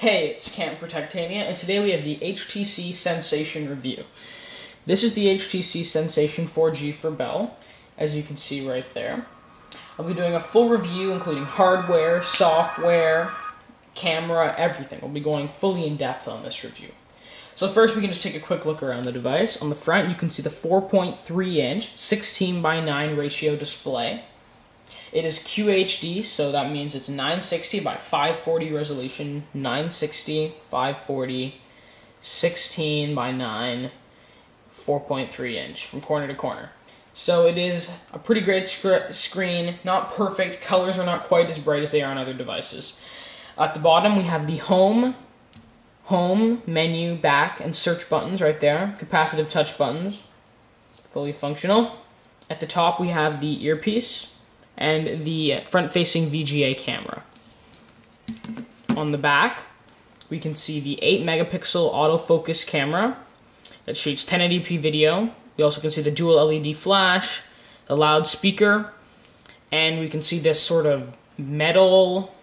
Hey, it's Cam for Techtainian, and today we have the HTC Sensation review. This is the HTC Sensation 4G for Bell, as you can see right there. I'll be doing a full review including hardware, software, camera, everything. We'll be going fully in depth on this review. So first we can just take a quick look around the device. On the front you can see the 4.3-inch 16:9 ratio display. It is QHD, so that means it's 960 by 540 resolution, 960, 540, 16 by 9, 4.3 inch from corner to corner. So it is a pretty great screen, not perfect, colors are not quite as bright as they are on other devices. At the bottom we have the home, menu, back, and search buttons right there, capacitive touch buttons, fully functional. At the top we have the earpiece and the front-facing VGA camera. On the back, we can see the 8-megapixel autofocus camera that shoots 1080p video. We also can see the dual LED flash, the loudspeaker, and we can see this sort of metal,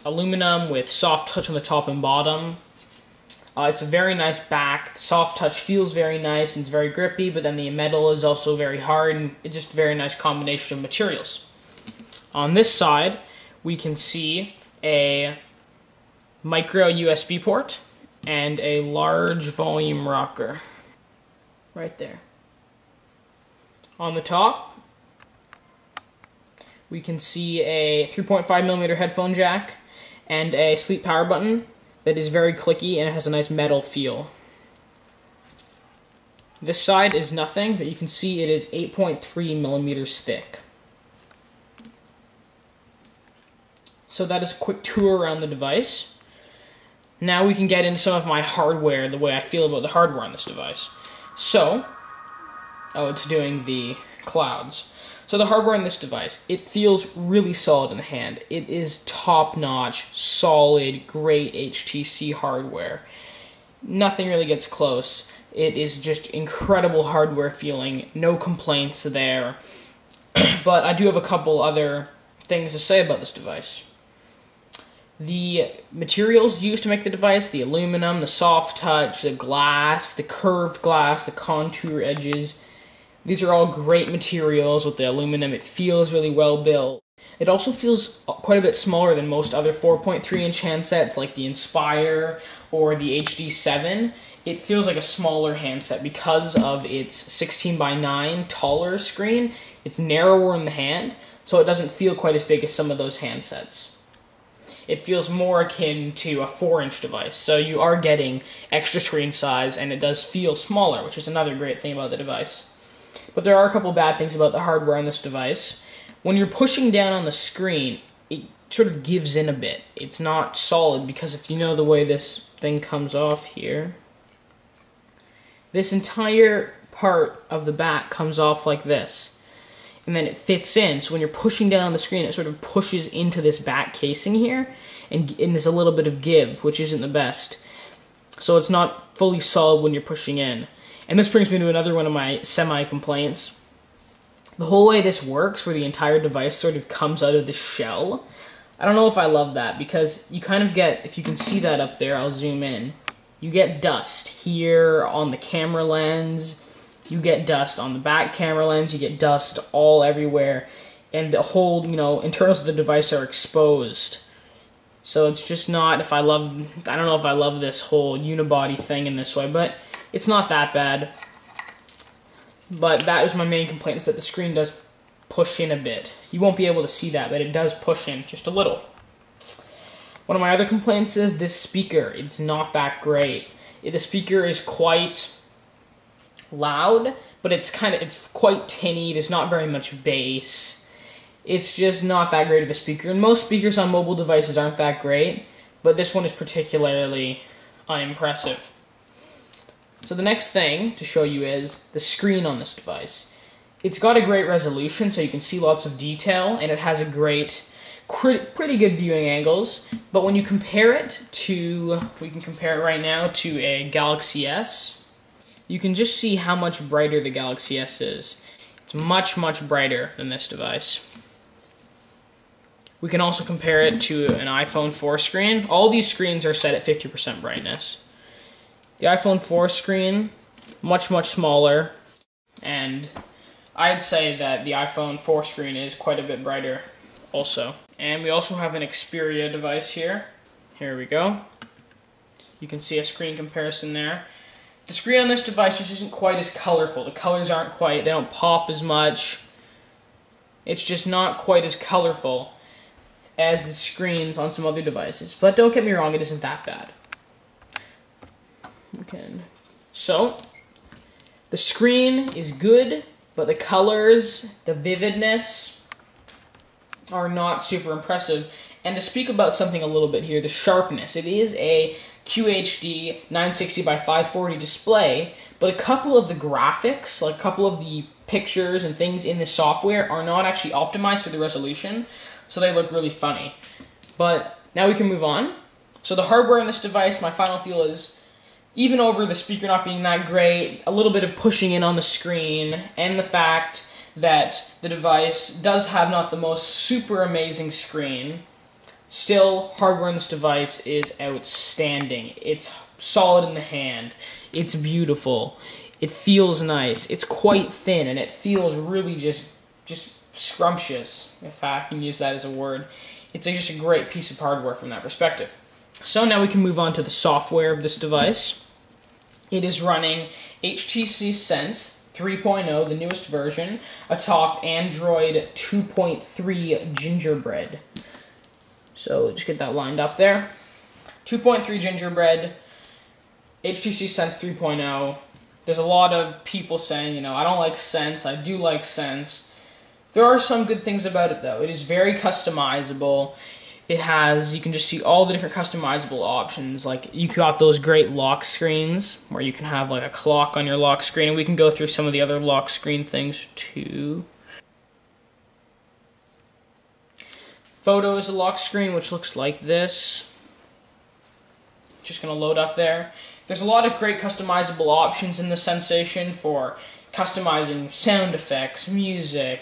aluminum with soft touch on the top and bottom. It's a very nice back. The soft touch feels very nice and it's very grippy, but then the metal is also very hard, and it's just a very nice combination of materials. On this side, we can see a micro USB port and a large volume rocker right there. On the top, we can see a 3.5mm headphone jack and a sleep power button that is very clicky and it has a nice metal feel. This side is nothing, but you can see it is 8.3mm thick. So that is a quick tour around the device. Now we can get into some of my hardware, the way I feel about the hardware on this device. So, it's doing the clouds. So the hardware on this device, it feels really solid in the hand. It is top-notch, solid, great HTC hardware. Nothing really gets close. It is just incredible hardware feeling, no complaints there. But I do have a couple other things to say about this device. The materials used to make the device, the aluminum, the soft touch, the glass, the curved glass, the contour edges, these are all great materials. With the aluminum, it feels really well built. It also feels quite a bit smaller than most other 4.3-inch handsets like the Inspire or the HD7. It feels like a smaller handset because of its 16:9 taller screen. It's narrower in the hand, so it doesn't feel quite as big as some of those handsets. It feels more akin to a 4-inch device, so you are getting extra screen size, and it does feel smaller, which is another great thing about the device. But there are a couple bad things about the hardware on this device. When you're pushing down on the screen, it sort of gives in a bit. It's not solid, because if you know the way this thing comes off here, this entire part of the back comes off like this. And then it fits in, so when you're pushing down on the screen, it sort of pushes into this back casing here, and there's a little bit of give, which isn't the best. So it's not fully solid when you're pushing in. And this brings me to another one of my semi-complaints. The whole way this works, where the entire device sort of comes out of the shell, I don't know if I love that, because you kind of get, if you can see that up there, I'll zoom in, you get dust here on the camera lens, you get dust on the back camera lens, you get dust all everywhere, and the whole, internals of the device are exposed. So it's just not, I don't know if I love this whole unibody thing in this way, but it's not that bad. But that is my main complaint, is that the screen does push in a bit. You won't be able to see that, but it does push in just a little. One of my other complaints is this speaker. It's not that great. The speaker is quite loud, but it's quite tinny. There's not very much bass. It's just not that great of a speaker, and most speakers on mobile devices aren't that great, but this one is particularly unimpressive. So the next thing to show you is the screen on this device. It's got a great resolution, so you can see lots of detail, and it has a pretty good viewing angles, but when you compare it to, we can compare it right now to a Galaxy S, you can just see how much brighter the Galaxy S is. It's much, much brighter than this device. We can also compare it to an iPhone 4 screen. All these screens are set at 50% brightness. The iPhone 4 screen, much, much smaller, and I'd say that the iPhone 4 screen is quite a bit brighter also. And we also have an Xperia device here. Here we go. You can see a screen comparison there. The screen on this device just isn't quite as colorful. The colors aren't quite, they don't pop as much. It's just not quite as colorful as the screens on some other devices. But don't get me wrong, it isn't that bad. Okay. So, the screen is good, but the colors, the vividness, are not super impressive. And to speak about something a little bit here, the sharpness. It is a QHD 960 by 540 display, but a couple of the graphics, like a couple of the pictures and things in the software are not actually optimized for the resolution, so they look really funny. But now we can move on. So the hardware on this device, my final feel is, even over the speaker not being that great, a little bit of pushing in on the screen, and the fact that the device does have not the most super amazing screen, still, hardware on this device is outstanding. It's solid in the hand. It's beautiful. It feels nice. It's quite thin, and it feels really just scrumptious, if I can use that as a word. It's just a great piece of hardware from that perspective. So now we can move on to the software of this device. It is running HTC Sense 3.0, the newest version, atop Android 2.3 Gingerbread. So just get that lined up there. 2.3 Gingerbread, HTC Sense 3.0. There's a lot of people saying, you know, I don't like Sense, I do like Sense. There are some good things about it though. It is very customizable. It has, you can just see all the different customizable options. Like, you got those great lock screens where you can have like a clock on your lock screen, and we can go through some of the other lock screen things too. Photo is a lock screen which looks like this. Just gonna load up there. There's a lot of great customizable options in the Sensation for customizing sound effects, music.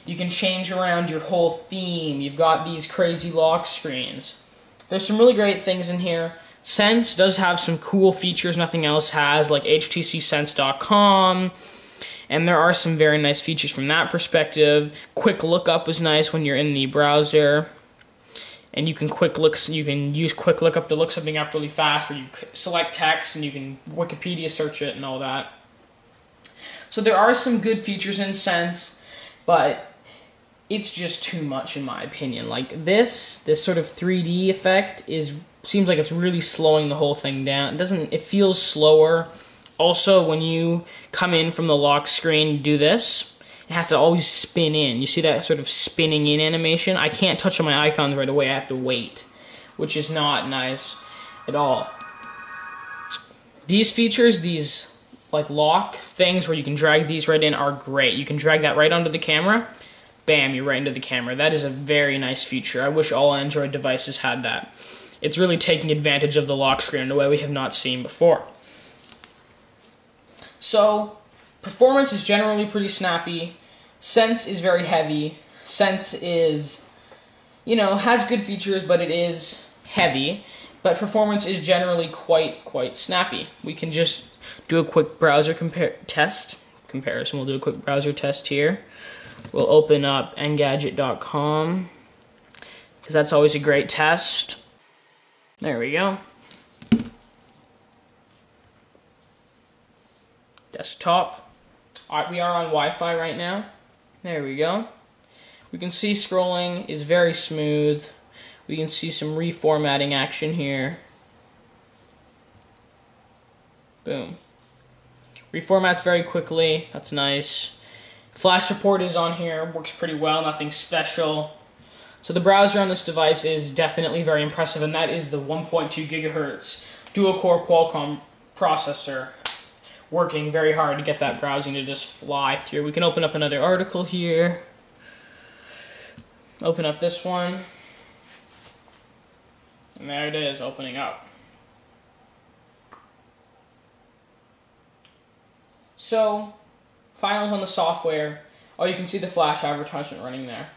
You can change around your whole theme. You've got these crazy lock screens. There's some really great things in here. Sense does have some cool features nothing else has, like htcsense.com, and there are some very nice features from that perspective. Quick lookup is nice when you're in the browser, and you can use quick lookup to look something up really fast, where you select text and you can Wikipedia search it and all that. So there are some good features in Sense, but it's just too much in my opinion. Like this sort of 3D effect seems like it's really slowing the whole thing down. It feels slower. Also, when you come in from the lock screen and do this, it has to always spin in. You see that sort of spinning in animation? I can't touch on my icons right away, I have to wait, which is not nice at all. These features, these like lock things where you can drag these right in, are great. You can drag that right onto the camera, bam, you're right into the camera. That is a very nice feature. I wish all Android devices had that. It's really taking advantage of the lock screen in a way we have not seen before. So, performance is generally pretty snappy. Sense is very heavy. Sense is, you know, has good features, but it is heavy. But performance is generally quite snappy. We can just do a quick browser comparison. We'll do a quick browser test here. We'll open up Engadget.com, because that's always a great test. There we go. Desktop. We are on Wi-Fi right now. There we go. We can see scrolling is very smooth. We can see some reformatting action here. Boom. Reformats very quickly. That's nice. Flash support is on here. Works pretty well. Nothing special. So the browser on this device is definitely very impressive, and that is the 1.2 gigahertz dual-core Qualcomm processor, working very hard to get that browsing to just fly through. We can open up another article here. Open up this one. And there it is, opening up. So, finals on the software. Oh, you can see the flash advertisement running there.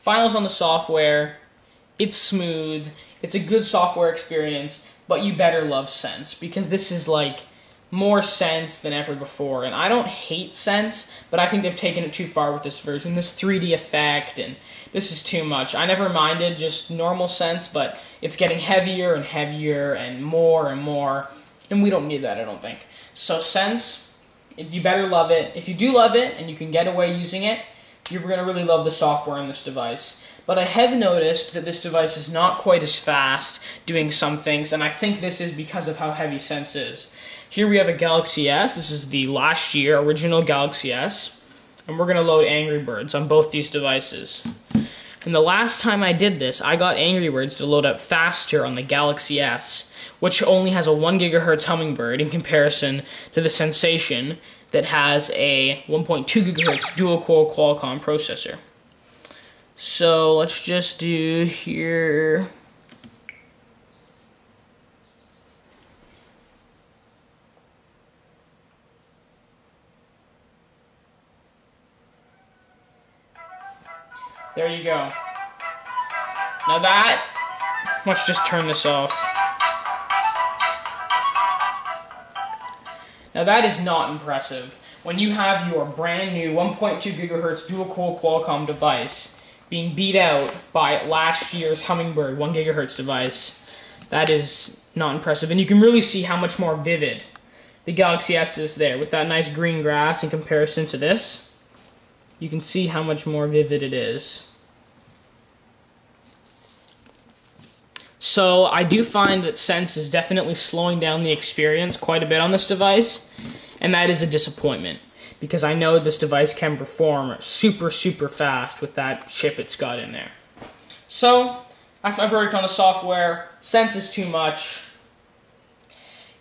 Finals on the software, it's smooth, it's a good software experience, but you better love Sense, because this is like more Sense than ever before. And I don't hate Sense, but I think they've taken it too far with this version. This 3D effect, and this is too much. I never minded just normal Sense, but it's getting heavier and heavier and more, and we don't need that, I don't think. So Sense, you better love it. If you do love it, and you can get away using it, you're going to really love the software on this device. But I have noticed that this device is not quite as fast doing some things, and I think this is because of how heavy Sense is. Here we have a Galaxy S. This is the last year original Galaxy S, and we're going to load Angry Birds on both these devices. And the last time I did this, I got Angry Birds to load up faster on the Galaxy S, which only has a 1 GHz Hummingbird in comparison to the Sensation that has a 1.2 GHz dual-core Qualcomm processor. So let's just do here. There you go. Now that, let's just turn this off. Now that is not impressive. When you have your brand new 1.2 GHz dual-core Qualcomm device being beat out by last year's Hummingbird 1 GHz device, that is not impressive. And you can really see how much more vivid the Galaxy S is there with that nice green grass in comparison to this. You can see how much more vivid it is. So I do find that Sense is definitely slowing down the experience quite a bit on this device, and that is a disappointment, because I know this device can perform super fast with that chip it's got in there. So that's my verdict on the software. Sense is too much.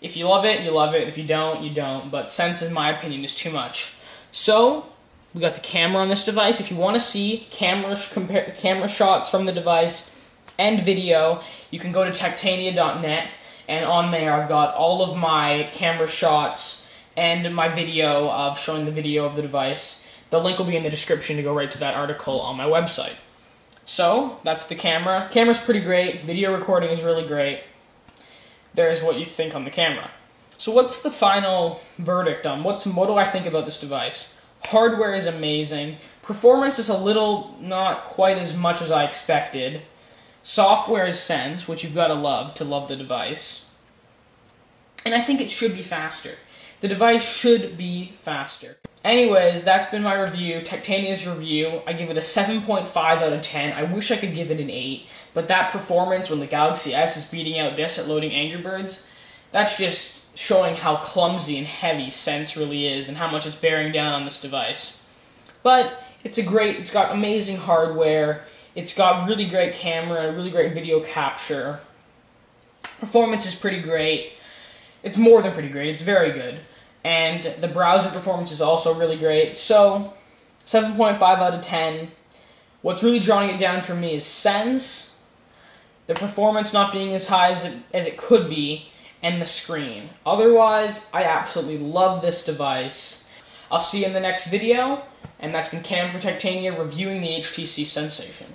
If you love it, you love it. If you don't, you don't. But Sense, in my opinion, is too much. So we got the camera on this device. If you want to see camera shots from the device and video, you can go to Techtainian.net, and on there I've got all of my camera shots and my video of showing the video of the device. The link will be in the description to go right to that article on my website. So that's the camera. Camera's pretty great. Video recording is really great. There's what you think on the camera. So what's the final verdict on what do I think about this device? Hardware is amazing. Performance is a little not quite as much as I expected. Software is Sense, which you've got to love the device. And I think it should be faster. The device should be faster. Anyways, that's been my review, Techtainian's review. I give it a 7.5 out of 10. I wish I could give it an 8, but that performance when the Galaxy S is beating out this at loading Angry Birds, that's just showing how clumsy and heavy Sense really is and how much it's bearing down on this device. But it's got amazing hardware. It's got really great camera, really great video capture. Performance is pretty great. It's more than pretty great, it's very good. And the browser performance is also really great. So, 7.5 out of 10. What's really drawing it down for me is Sense, the performance not being as high as it could be, and the screen. Otherwise, I absolutely love this device. I'll see you in the next video, and that's been Cam for Techtainian reviewing the HTC Sensation.